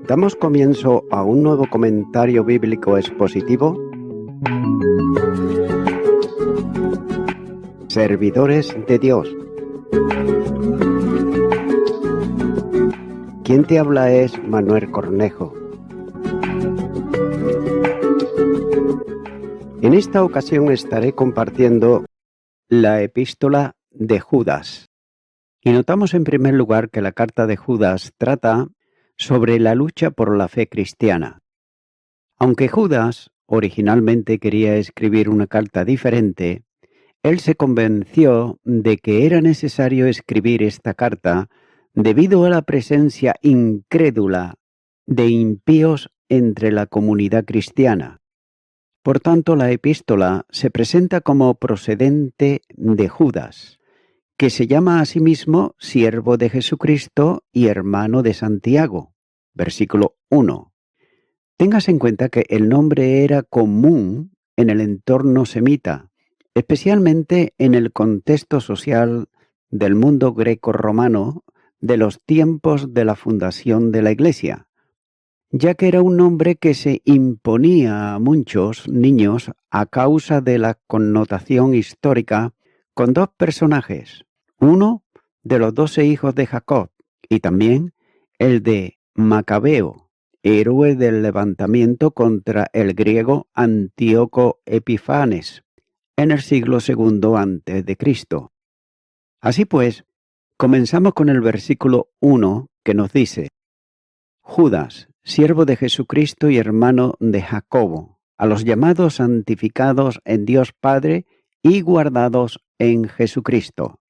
Damos comienzo a un nuevo comentario bíblico expositivo. Servidores de Dios. Quien te habla es Manuel Cornejo. En esta ocasión estaré compartiendo la epístola de Judas. Y notamos en primer lugar que la carta de Judas trata sobre la lucha por la fe cristiana. Aunque Judas originalmente quería escribir una carta diferente, él se convenció de que era necesario escribir esta carta debido a la presencia incrédula de impíos entre la comunidad cristiana. Por tanto, la epístola se presenta como procedente de Judas, que se llama a sí mismo siervo de Jesucristo y hermano de Santiago. Versículo 1. Tengas en cuenta que el nombre era común en el entorno semita, especialmente en el contexto social del mundo greco-romano de los tiempos de la fundación de la Iglesia, ya que era un nombre que se imponía a muchos niños a causa de la connotación histórica con dos personajes, uno de los 12 hijos de Jacob y también el de Macabeo, héroe del levantamiento contra el griego Antíoco Epifanes en el siglo II a.C. Así pues, comenzamos con el versículo 1 que nos dice: Judas, siervo de Jesucristo y hermano de Jacobo, a los llamados santificados en Dios Padre y guardados en Jesucristo.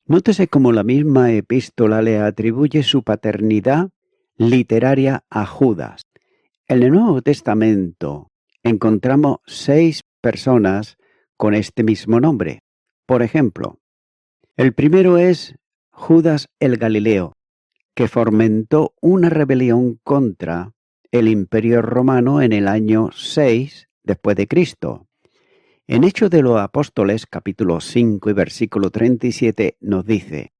Nótese cómo la misma epístola le atribuye su paternidad literaria a Judas. En el Nuevo Testamento encontramos 6 personas con este mismo nombre. Por ejemplo, el primero es Judas el Galileo, que fomentó una rebelión contra el Imperio Romano en el año 6 después de Cristo. En Hechos de los Apóstoles, capítulo 5 y versículo 37, nos dice: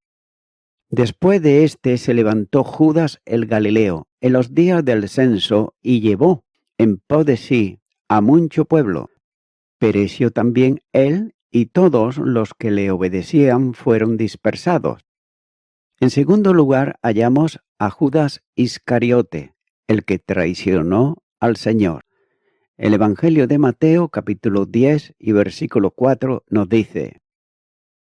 Después de éste se levantó Judas el Galileo en los días del censo y llevó en pos de sí a mucho pueblo. Pereció también él y todos los que le obedecían fueron dispersados. En segundo lugar hallamos a Judas Iscariote, el que traicionó al Señor. El Evangelio de Mateo, capítulo 10 y versículo 4, nos dice: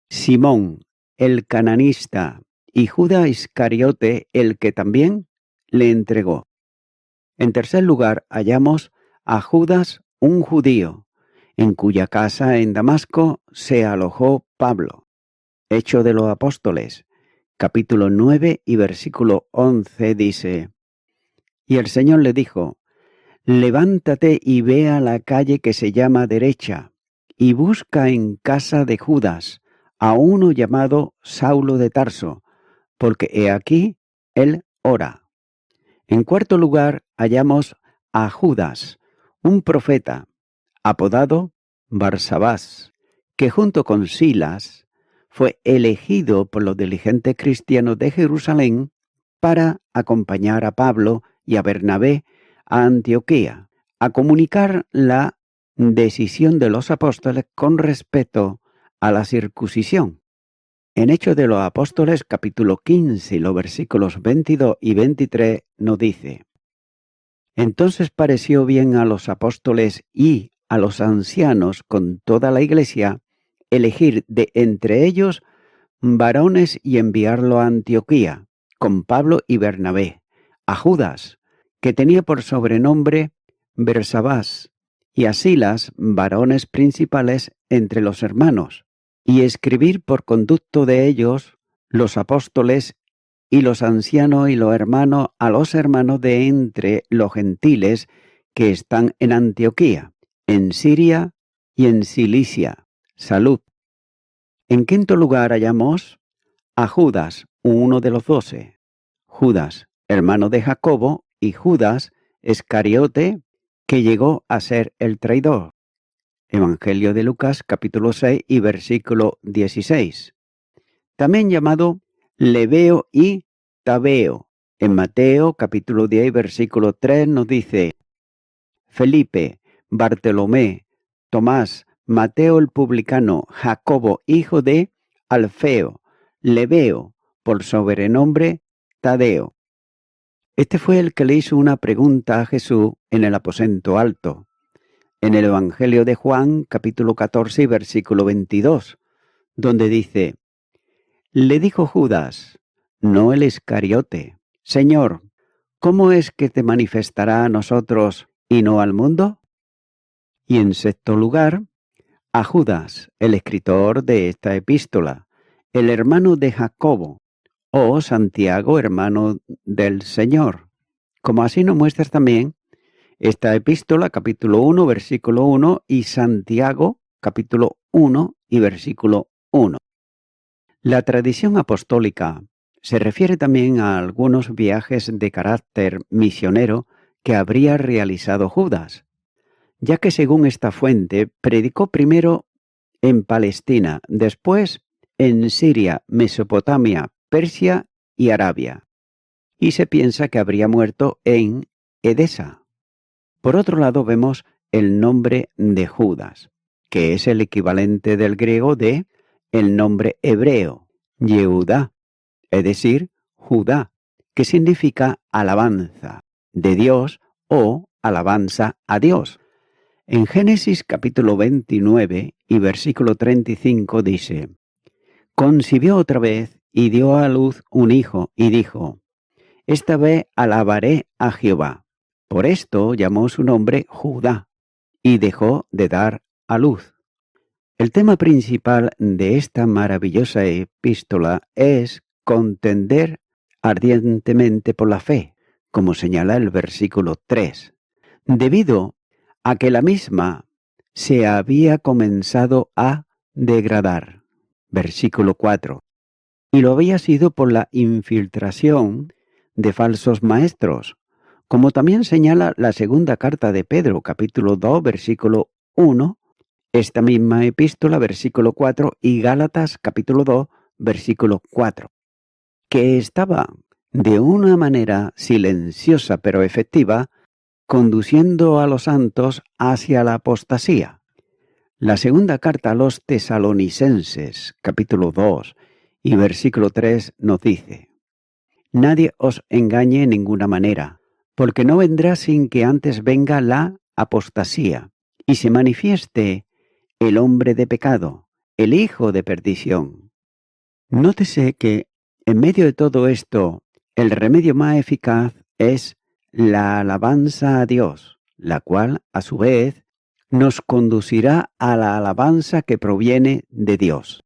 Simón, el cananista, y Judas Iscariote, el que también le entregó. En tercer lugar hallamos a Judas, un judío, en cuya casa en Damasco se alojó Pablo. Hechos de los Apóstoles, capítulo 9 y versículo 11 dice: Y el Señor le dijo: Levántate y ve a la calle que se llama Derecha, y busca en casa de Judas a uno llamado Saulo de Tarso, porque he aquí, él ora. En cuarto lugar hallamos a Judas, un profeta, apodado Barsabás, que junto con Silas fue elegido por los diligentes cristianos de Jerusalén para acompañar a Pablo y a Bernabé a Antioquía, a comunicar la decisión de los apóstoles con respecto a la circuncisión. En Hechos de los Apóstoles, capítulo 15, los versículos 22 y 23, nos dice: Entonces pareció bien a los apóstoles y a los ancianos con toda la iglesia elegir de entre ellos varones y enviarlo a Antioquía, con Pablo y Bernabé, a Judas, que tenía por sobrenombre Barsabás, y a Silas, varones principales entre los hermanos, y escribir por conducto de ellos los apóstoles y los ancianos y los hermanos a los hermanos de entre los gentiles que están en Antioquía, en Siria y en Cilicia. Salud. En quinto lugar hallamos a Judas, uno de los 12, Judas, hermano de Jacobo, y Judas Iscariote, que llegó a ser el traidor. Evangelio de Lucas, capítulo 6 y versículo 16. También llamado Lebeo y Tabeo, En Mateo capítulo 10, versículo 3 nos dice: Felipe, Bartolomé, Tomás, Mateo el publicano, Jacobo, hijo de Alfeo, Lebeo, por sobrenombre Tadeo. Este fue el que le hizo una pregunta a Jesús en el aposento alto. En el Evangelio de Juan, capítulo 14, versículo 22, donde dice: Le dijo Judas, no el Iscariote: Señor, ¿cómo es que te manifestará a nosotros y no al mundo? Y en sexto lugar, a Judas, el escritor de esta epístola, el hermano de Jacobo, o Santiago, hermano del Señor. Como así nos muestras también esta epístola, capítulo 1, versículo 1, y Santiago, capítulo 1 y versículo 1. La tradición apostólica se refiere también a algunos viajes de carácter misionero que habría realizado Judas, ya que según esta fuente predicó primero en Palestina, después en Siria, Mesopotamia, Persia y Arabia, y se piensa que habría muerto en Edesa. Por otro lado vemos el nombre de Judas, que es el equivalente del griego de el nombre hebreo, Yehudá, es decir, Judá, que significa alabanza de Dios o alabanza a Dios. En Génesis capítulo 29 y versículo 35 dice: Concibió otra vez y dio a luz un hijo y dijo: Esta vez alabaré a Jehová. Por esto llamó su nombre Judá y dejó de dar a luz. El tema principal de esta maravillosa epístola es contender ardientemente por la fe, como señala el versículo 3, debido a que la misma se había comenzado a degradar, versículo 4, y lo había sido por la infiltración de falsos maestros, como también señala la segunda carta de Pedro, capítulo 2, versículo 1, esta misma epístola, versículo 4, y Gálatas, capítulo 2, versículo 4, que estaba de una manera silenciosa pero efectiva conduciendo a los santos hacia la apostasía. La segunda carta a los tesalonicenses, capítulo 2 y versículo 3, nos dice: Nadie os engañe en ninguna manera, porque no vendrá sin que antes venga la apostasía, y se manifieste el hombre de pecado, el hijo de perdición. Nótese que en medio de todo esto, el remedio más eficaz es la alabanza a Dios, la cual, a su vez, nos conducirá a la alabanza que proviene de Dios.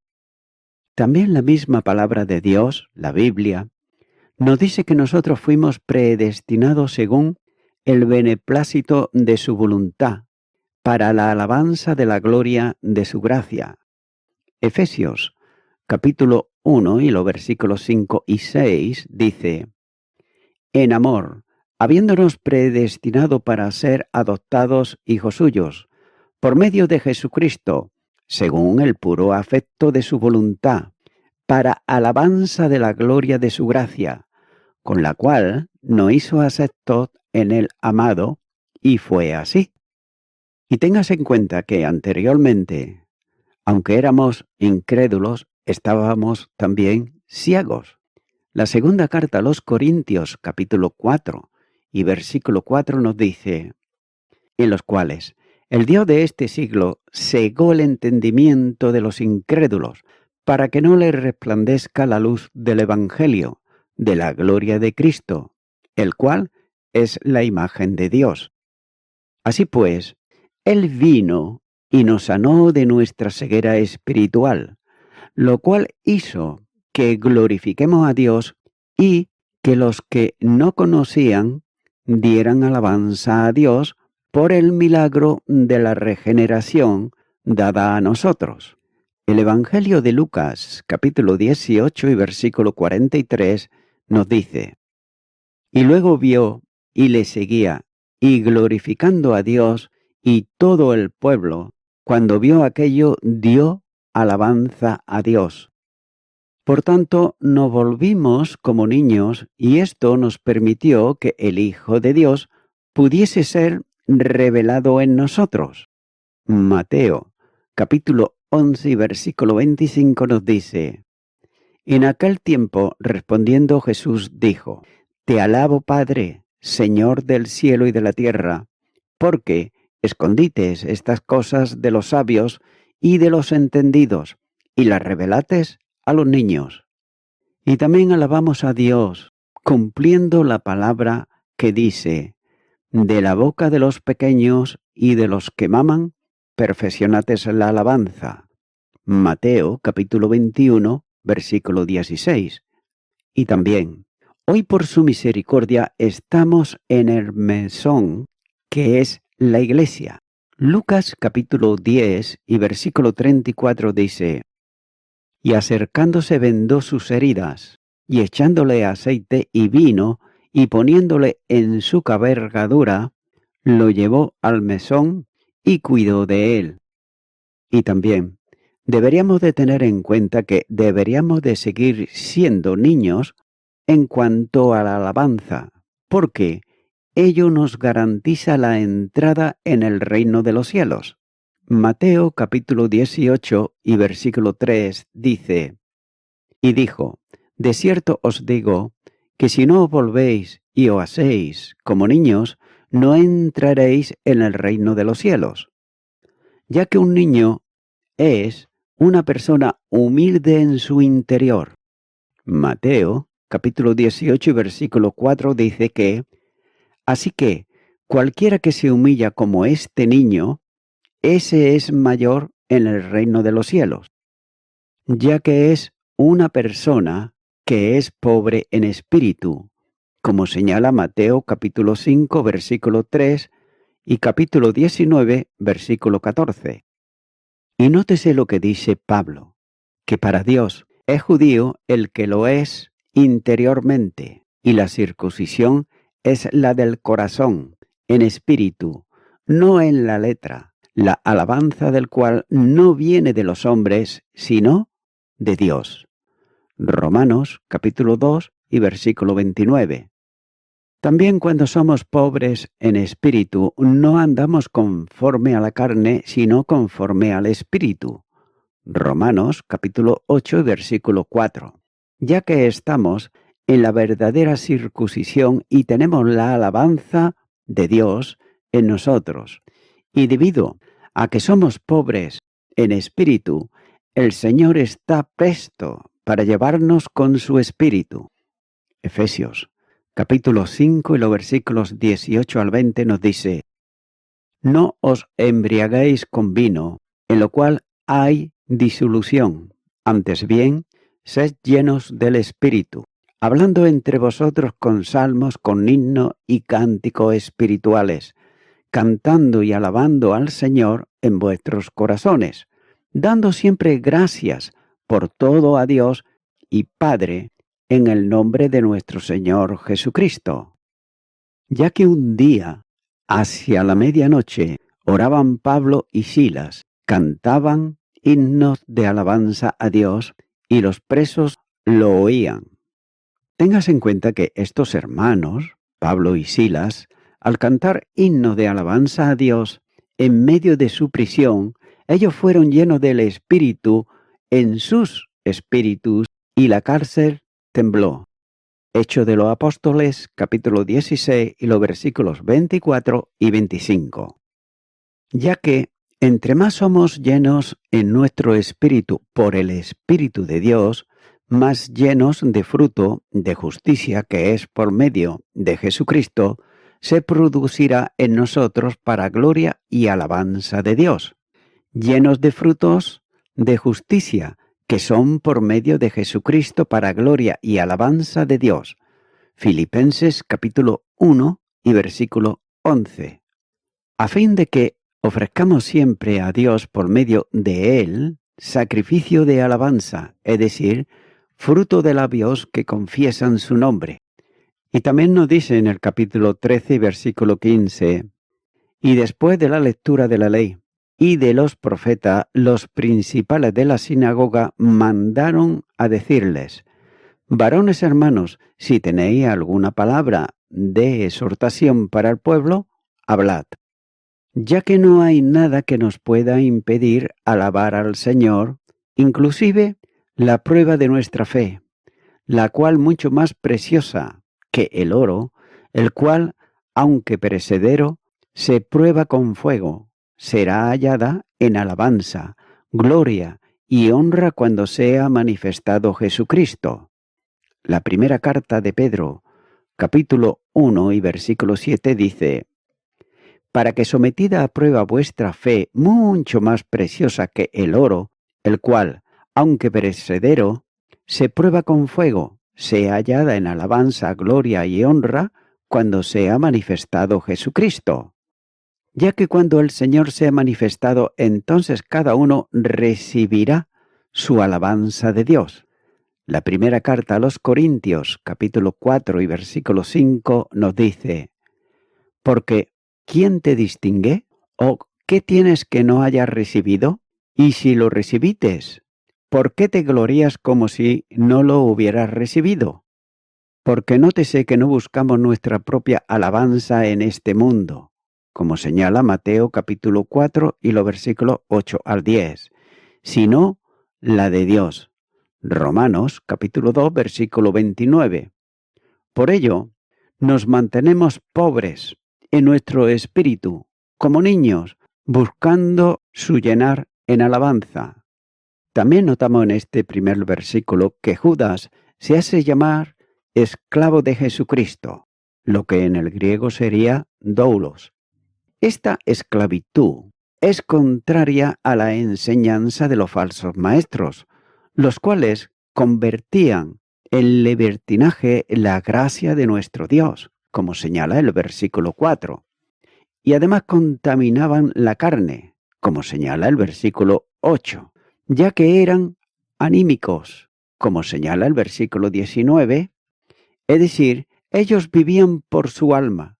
También la misma palabra de Dios, la Biblia, nos dice que nosotros fuimos predestinados según el beneplácito de su voluntad, para la alabanza de la gloria de su gracia. Efesios, capítulo 1 y los versículos 5 y 6 dice: En amor, habiéndonos predestinado para ser adoptados hijos suyos, por medio de Jesucristo, según el puro afecto de su voluntad, para alabanza de la gloria de su gracia, con la cual nos hizo aceptos en el amado, y fue así. Y tengas en cuenta que anteriormente, aunque éramos incrédulos, estábamos también ciegos. La segunda carta a los Corintios, capítulo 4 y versículo 4 nos dice: en los cuales el Dios de este siglo cegó el entendimiento de los incrédulos, para que no les resplandezca la luz del Evangelio, de la gloria de Cristo, el cual es la imagen de Dios. Así pues, Él vino y nos sanó de nuestra ceguera espiritual, lo cual hizo que glorifiquemos a Dios y que los que no conocían dieran alabanza a Dios por el milagro de la regeneración dada a nosotros. El Evangelio de Lucas, capítulo 18 y versículo 43, nos dice: Y luego vio y le seguía, y glorificando a Dios, y todo el pueblo, cuando vio aquello, dio alabanza a Dios. Por tanto, nos volvimos como niños y esto nos permitió que el Hijo de Dios pudiese ser revelado en nosotros. Mateo, capítulo 11 y versículo 25 nos dice: En aquel tiempo, respondiendo Jesús, dijo: Te alabo, Padre, Señor del cielo y de la tierra, porque escondites estas cosas de los sabios y de los entendidos, y las revelates a los niños. Y también alabamos a Dios, cumpliendo la palabra que dice: De la boca de los pequeños y de los que maman, perfeccionates la alabanza. Mateo capítulo 21, versículo 16. Y también, hoy por su misericordia estamos en el mesón, que es la iglesia. Lucas capítulo 10 y versículo 34 dice: Y acercándose vendó sus heridas, y echándole aceite y vino, y poniéndole en su cabalgadura, lo llevó al mesón y cuidó de él. Y también, deberíamos de tener en cuenta que deberíamos de seguir siendo niños en cuanto a la alabanza, porque ello nos garantiza la entrada en el reino de los cielos. Mateo capítulo 18 y versículo 3 dice: Y dijo: De cierto os digo, que si no os volvéis y os hacéis como niños, no entraréis en el reino de los cielos. Ya que un niño es una persona humilde en su interior. Mateo, capítulo 18 y versículo 4 dice que: Así que, cualquiera que se humilla como este niño, ese es mayor en el reino de los cielos, ya que es una persona que es pobre en espíritu, como señala Mateo capítulo 5, versículo 3 y capítulo 19, versículo 14. Y nótese lo que dice Pablo, que para Dios es judío el que lo es interiormente, y la circuncisión es la del corazón, en espíritu, no en la letra, la alabanza del cual no viene de los hombres, sino de Dios. Romanos capítulo 2 y versículo 29. También cuando somos pobres en espíritu, no andamos conforme a la carne, sino conforme al espíritu. Romanos capítulo 8 y versículo 4. Ya que estamos en la verdadera circuncisión y tenemos la alabanza de Dios en nosotros. Y debido a que somos pobres en espíritu, el Señor está presto para llevarnos con su espíritu. Efesios capítulo 5 y los versículos 18 al 20 nos dice: No os embriaguéis con vino, en lo cual hay disolución, antes bien, sed llenos del Espíritu, hablando entre vosotros con salmos, con himno y cántico espirituales, cantando y alabando al Señor en vuestros corazones, dando siempre gracias por todo a Dios y Padre, en el nombre de nuestro Señor Jesucristo. Ya que un día, hacia la medianoche, oraban Pablo y Silas, cantaban himnos de alabanza a Dios y los presos lo oían. Tengas en cuenta que estos hermanos, Pablo y Silas, al cantar himnos de alabanza a Dios en medio de su prisión, ellos fueron llenos del Espíritu en sus espíritus y la cárcel tembló. Hechos de los Apóstoles, capítulo 16 y los versículos 24 y 25. Ya que entre más somos llenos en nuestro espíritu por el Espíritu de Dios, más llenos de fruto de justicia que es por medio de Jesucristo, se producirá en nosotros para gloria y alabanza de Dios. Llenos de frutos de justicia que son por medio de Jesucristo para gloria y alabanza de Dios. Filipenses capítulo 1 y versículo 11. A fin de que ofrezcamos siempre a Dios por medio de Él sacrificio de alabanza, es decir, fruto de labios que confiesan su nombre. Y también nos dice en el capítulo 13 y versículo 15, y después de la lectura de la ley, y de los profetas, los principales de la sinagoga mandaron a decirles: varones hermanos, si tenéis alguna palabra de exhortación para el pueblo, hablad, ya que no hay nada que nos pueda impedir alabar al Señor, inclusive la prueba de nuestra fe, la cual mucho más preciosa que el oro, el cual, aunque perecedero, se prueba con fuego, será hallada en alabanza, gloria y honra cuando sea manifestado Jesucristo. La primera carta de Pedro, capítulo 1 y versículo 7 dice: para que sometida a prueba vuestra fe, mucho más preciosa que el oro, el cual, aunque perecedero, se prueba con fuego, sea hallada en alabanza, gloria y honra cuando sea manifestado Jesucristo. Ya que cuando el Señor sea manifestado, entonces cada uno recibirá su alabanza de Dios. La primera carta a los Corintios, capítulo 4 y versículo 5, nos dice: porque ¿quién te distingue? ¿O qué tienes que no hayas recibido? Y si lo recibites, ¿por qué te glorías como si no lo hubieras recibido? Porque nótese que no buscamos nuestra propia alabanza en este mundo, como señala Mateo capítulo 4 y los versículos 8 al 10, sino la de Dios. Romanos capítulo 2 versículo 29. Por ello, nos mantenemos pobres en nuestro espíritu, como niños, buscando su llenar en alabanza. También notamos en este primer versículo que Judas se hace llamar esclavo de Jesucristo, lo que en el griego sería doulos. Esta esclavitud es contraria a la enseñanza de los falsos maestros, los cuales convertían en libertinaje la gracia de nuestro Dios, como señala el versículo 4, y además contaminaban la carne, como señala el versículo 8, ya que eran anímicos, como señala el versículo 19, es decir, ellos vivían por su alma,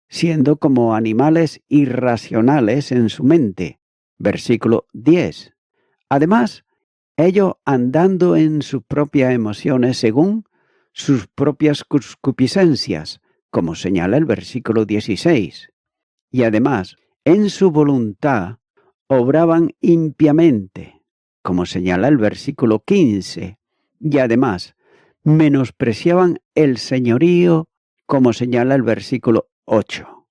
siendo como animales irracionales en su mente, versículo 10. Además, ellos andando en sus propias emociones según sus propias concupiscencias, como señala el versículo 16. Y además, en su voluntad, obraban impiamente, como señala el versículo 15. Y además, menospreciaban el señorío, como señala el versículo 8,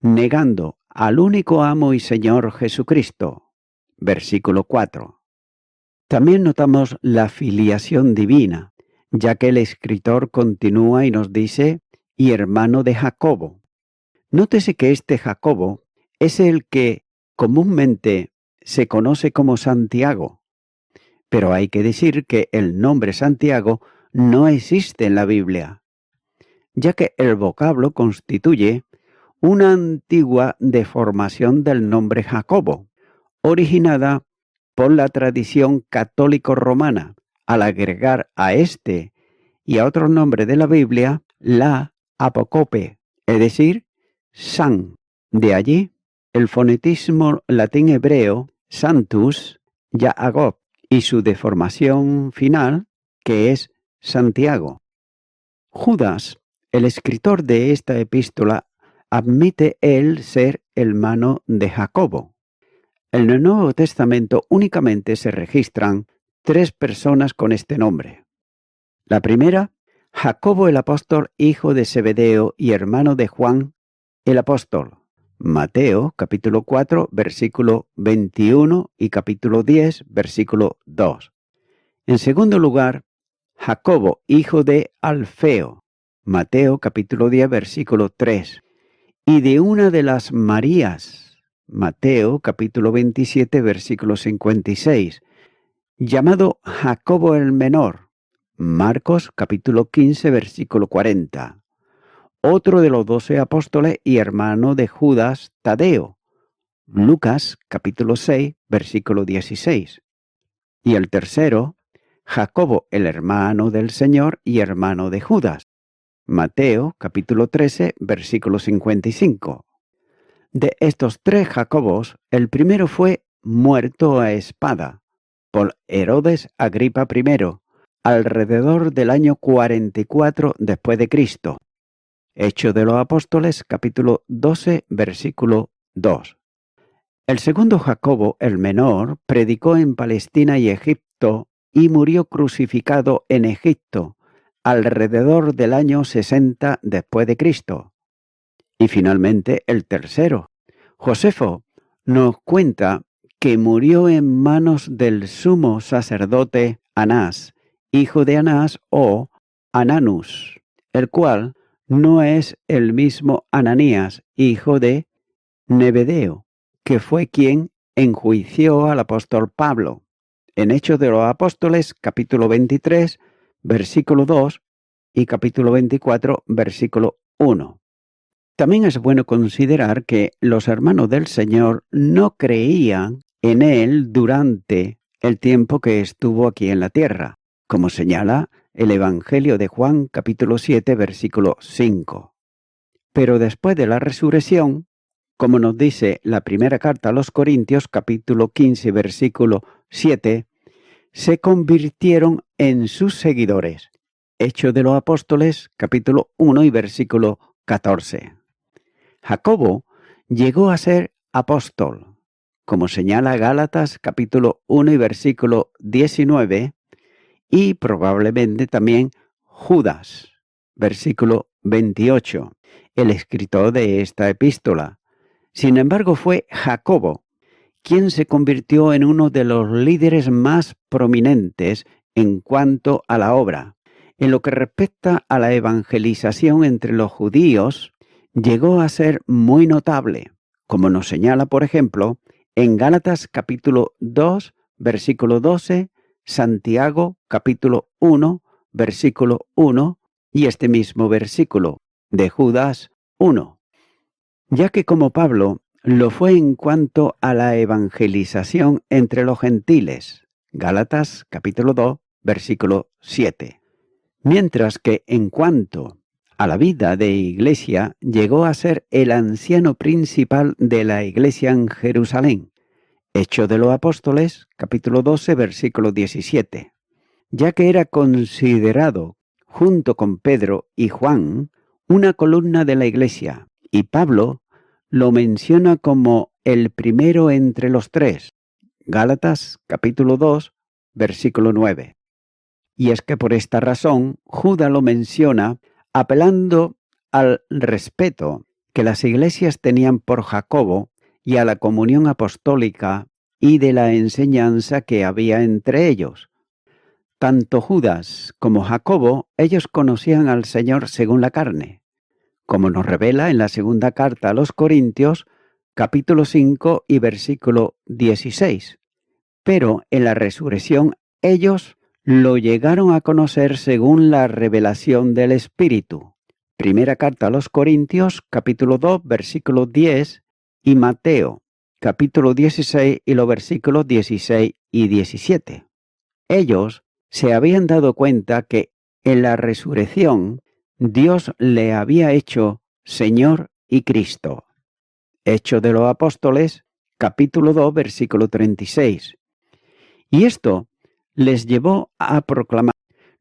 negando al único amo y Señor Jesucristo, versículo 4. También notamos la filiación divina, ya que el escritor continúa y nos dice: y hermano de Jacobo. Nótese que este Jacobo es el que comúnmente se conoce como Santiago, pero hay que decir que el nombre Santiago no existe en la Biblia, ya que el vocablo constituye una antigua deformación del nombre Jacobo, originada por la tradición católico-romana, al agregar a este y a otro nombre de la Biblia la apócope, es decir, San. De allí el fonetismo latín hebreo Santus, Yaakov, y su deformación final, que es Santiago. Judas, el escritor de esta epístola, admite él ser hermano de Jacobo. En el Nuevo Testamento únicamente se registran 3 personas con este nombre. La primera, Jacobo el apóstol, hijo de Zebedeo y hermano de Juan el apóstol. Mateo capítulo 4 versículo 21 y capítulo 10 versículo 2. En segundo lugar, Jacobo hijo de Alfeo. Mateo capítulo 10 versículo 3. Y de una de las Marías. Mateo capítulo 27 versículo 56. Llamado Jacobo el menor. Marcos capítulo 15 versículo 40. Otro de los 12 apóstoles y hermano de Judas, Tadeo. Lucas capítulo 6 versículo 16. Y el tercero, Jacobo el hermano del Señor y hermano de Judas. Mateo capítulo 13 versículo 55. De estos tres Jacobos, el primero fue muerto a espada por Herodes Agripa I, alrededor del año 44 después de Cristo. Hechos de los Apóstoles, capítulo 12, versículo 2. El segundo Jacobo, el menor, predicó en Palestina y Egipto y murió crucificado en Egipto, alrededor del año 60 después de Cristo. Y finalmente el tercero, Josefo, nos cuenta que murió en manos del sumo sacerdote Anás, hijo de Anás o Ananus, el cual no es el mismo Ananías, hijo de Nebedeo, que fue quien enjuició al apóstol Pablo. En Hechos de los Apóstoles, capítulo 23, versículo 2 y capítulo 24, versículo 1. También es bueno considerar que los hermanos del Señor no creían en Él durante el tiempo que estuvo aquí en la tierra, como señala el Evangelio de Juan capítulo 7, versículo 5. Pero después de la resurrección, como nos dice la primera carta a los Corintios capítulo 15, versículo 7, se convirtieron en sus seguidores. Hechos de los Apóstoles capítulo 1 y versículo 14. Jacobo llegó a ser apóstol, como señala Gálatas capítulo 1 y versículo 19, y probablemente también Judas, versículo 28, el escritor de esta epístola. Sin embargo, fue Jacobo quien se convirtió en uno de los líderes más prominentes en cuanto a la obra. En lo que respecta a la evangelización entre los judíos, llegó a ser muy notable, como nos señala, por ejemplo, en Gálatas capítulo 2, versículo 12, Santiago capítulo 1, versículo 1, y este mismo versículo de Judas 1. Ya que como Pablo lo fue en cuanto a la evangelización entre los gentiles, Gálatas capítulo 2, versículo 7. Mientras que en cuanto a la vida de iglesia, llegó a ser el anciano principal de la iglesia en Jerusalén. Hechos de los Apóstoles, capítulo 12, versículo 17. Ya que era considerado, junto con Pedro y Juan, una columna de la iglesia, y Pablo lo menciona como el primero entre los tres. Gálatas, capítulo 2, versículo 9. Y es que por esta razón, Judas lo menciona apelando al respeto que las iglesias tenían por Jacobo y a la comunión apostólica y de la enseñanza que había entre ellos. Tanto Judas como Jacobo, ellos conocían al Señor según la carne, como nos revela en la segunda carta a los Corintios, capítulo 5 y versículo 16. Pero en la resurrección ellos lo llegaron a conocer según la revelación del Espíritu. Primera carta a los Corintios, capítulo 2, versículo 10, y Mateo, capítulo 16 y los versículos 16 y 17. Ellos se habían dado cuenta que en la resurrección Dios le había hecho Señor y Cristo. Hechos de los Apóstoles, capítulo 2, versículo 36. Y esto les llevó a proclamar: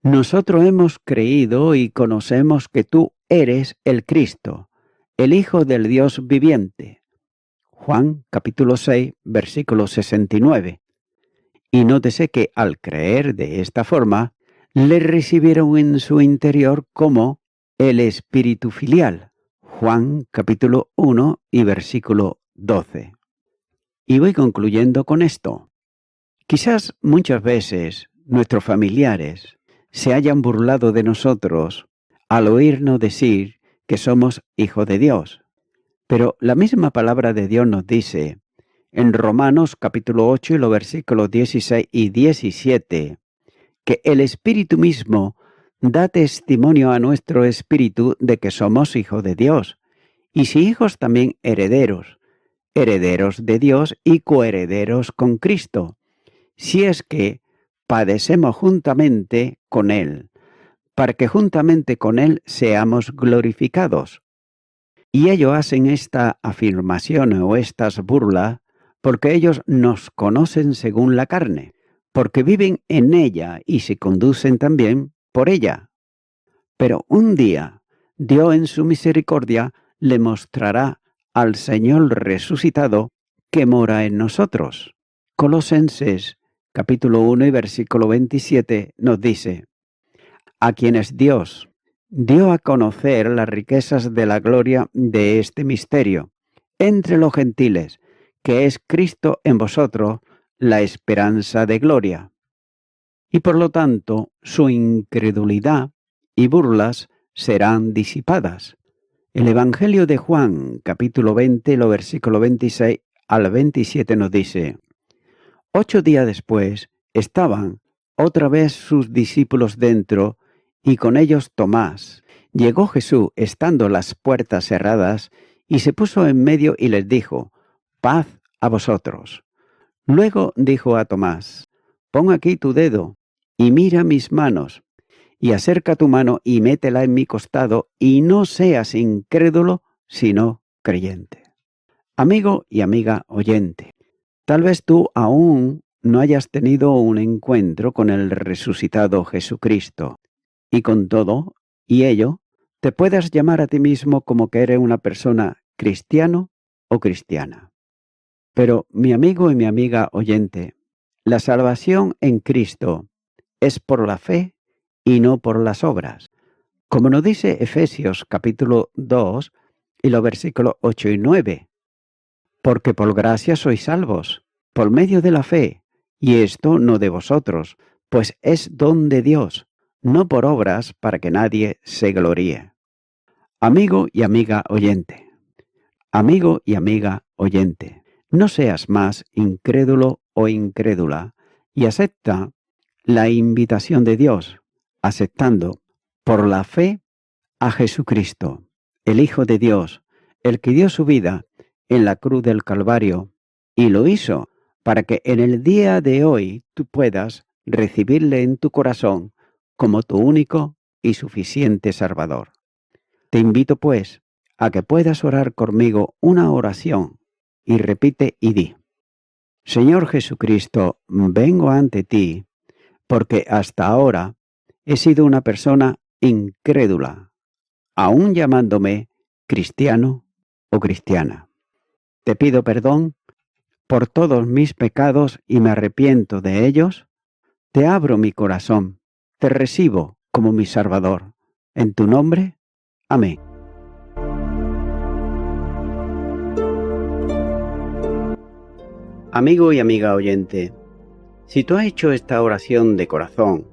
nosotros hemos creído y conocemos que tú eres el Cristo, el Hijo del Dios viviente. Juan capítulo 6, versículo 69. Y nótese que al creer de esta forma, le recibieron en su interior como el Espíritu filial. Juan capítulo 1 y versículo 12. Y voy concluyendo con esto. Quizás muchas veces nuestros familiares se hayan burlado de nosotros al oírnos decir que somos hijos de Dios. Pero la misma palabra de Dios nos dice en Romanos capítulo 8 y los versículos 16 y 17 que el Espíritu mismo da testimonio a nuestro espíritu de que somos hijos de Dios, y si hijos también herederos, herederos de Dios y coherederos con Cristo, si es que padecemos juntamente con Él, para que juntamente con Él seamos glorificados. Y ellos hacen esta afirmación o estas burlas porque ellos nos conocen según la carne, porque viven en ella y se conducen también por ella. Pero un día Dios en su misericordia le mostrará al Señor resucitado que mora en nosotros. Colosenses capítulo 1 y versículo 27 nos dice: a quienes Dios dio a conocer las riquezas de la gloria de este misterio entre los gentiles, que es Cristo en vosotros, la esperanza de gloria. Y por lo tanto, su incredulidad y burlas serán disipadas. El Evangelio de Juan, capítulo 20, los versículos 26 al 27 nos dice: 8 días después estaban otra vez sus discípulos dentro, y con ellos Tomás. Llegó Jesús, estando las puertas cerradas, y se puso en medio y les dijo: paz a vosotros. Luego dijo a Tomás: pon aquí tu dedo, y mira mis manos, y acerca tu mano y métela en mi costado, y no seas incrédulo, sino creyente. Amigo y amiga oyente, tal vez tú aún no hayas tenido un encuentro con el resucitado Jesucristo, y con todo y ello te puedas llamar a ti mismo como que eres una persona cristiano o cristiana. Pero mi amigo y mi amiga oyente, la salvación en Cristo es por la fe y no por las obras. Como nos dice Efesios capítulo 2 y los versículos 8 y 9. Porque por gracia sois salvos, por medio de la fe, y esto no de vosotros, pues es don de Dios, no por obras para que nadie se gloríe. Amigo y amiga oyente, no seas más incrédulo o incrédula y acepta la invitación de Dios, aceptando por la fe a Jesucristo, el Hijo de Dios, el que dio su vida en la cruz del Calvario, y lo hizo para que en el día de hoy tú puedas recibirle en tu corazón como tu único y suficiente Salvador. Te invito pues a que puedas orar conmigo una oración y repite y di: Señor Jesucristo, vengo ante ti porque hasta ahora he sido una persona incrédula, aún llamándome cristiano o cristiana. Te pido perdón por todos mis pecados y me arrepiento de ellos. Te abro mi corazón, te recibo como mi Salvador. En tu nombre, amén. Amigo y amiga oyente, si tú has hecho esta oración de corazón,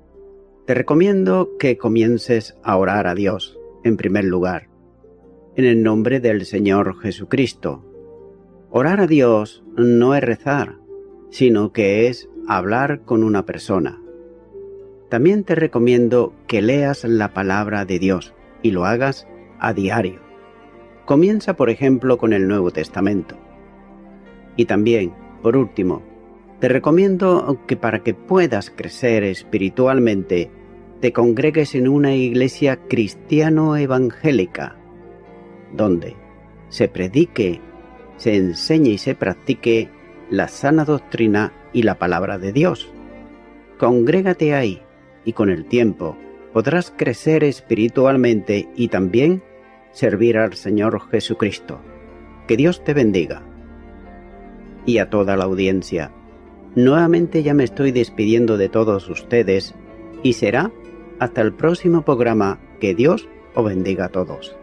te recomiendo que comiences a orar a Dios, en primer lugar, en el nombre del Señor Jesucristo. Orar a Dios no es rezar, sino que es hablar con una persona. También te recomiendo que leas la palabra de Dios y lo hagas a diario. Comienza, por ejemplo, con el Nuevo Testamento. Y también, por último, te recomiendo que para que puedas crecer espiritualmente, te congregues en una iglesia cristiano-evangélica, donde se predique, se enseñe y se practique la sana doctrina y la palabra de Dios. Congrégate ahí y con el tiempo podrás crecer espiritualmente y también servir al Señor Jesucristo. Que Dios te bendiga. Y a toda la audiencia, nuevamente ya me estoy despidiendo de todos ustedes y será hasta el próximo programa. Que Dios os bendiga a todos.